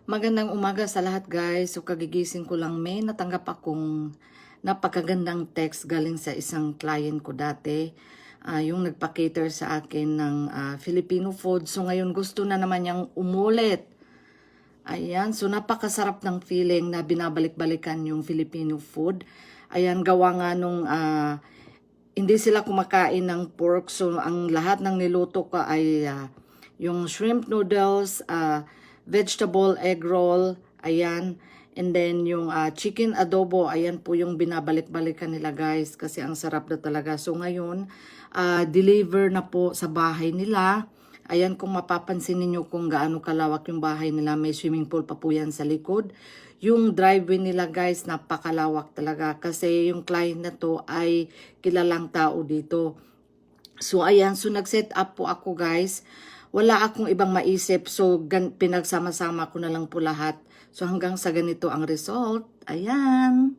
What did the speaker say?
Magandang umaga sa lahat guys. So kagigising ko lang, may natanggap akong napakagandang text galing sa isang client ko dati. Yung nagpa-cater sa akin ng Filipino food. So ngayon gusto na naman niyang umulit. Ayan, so napakasarap ng feeling na binabalik-balikan yung Filipino food. Ayan, gawa nga nung hindi sila kumakain ng pork. So ang lahat ng niluto ko ay yung shrimp noodles, vegetable egg roll, ayan. And then yung chicken adobo, ayan po yung binabalik-balikan nila guys kasi ang sarap na talaga. So ngayon, deliver na po sa bahay nila. Ayan, kung mapapansin niyo kung gaano kalawak yung bahay nila, may swimming pool pa po yan sa likod. Yung driveway nila guys, napakalawak talaga kasi yung client na to ay kilalang tao dito. So ayan, so nag-set up po ako guys. Wala akong ibang maisip, so pinagsama-sama ko na lang po lahat. So hanggang sa ganito ang result. Ayan.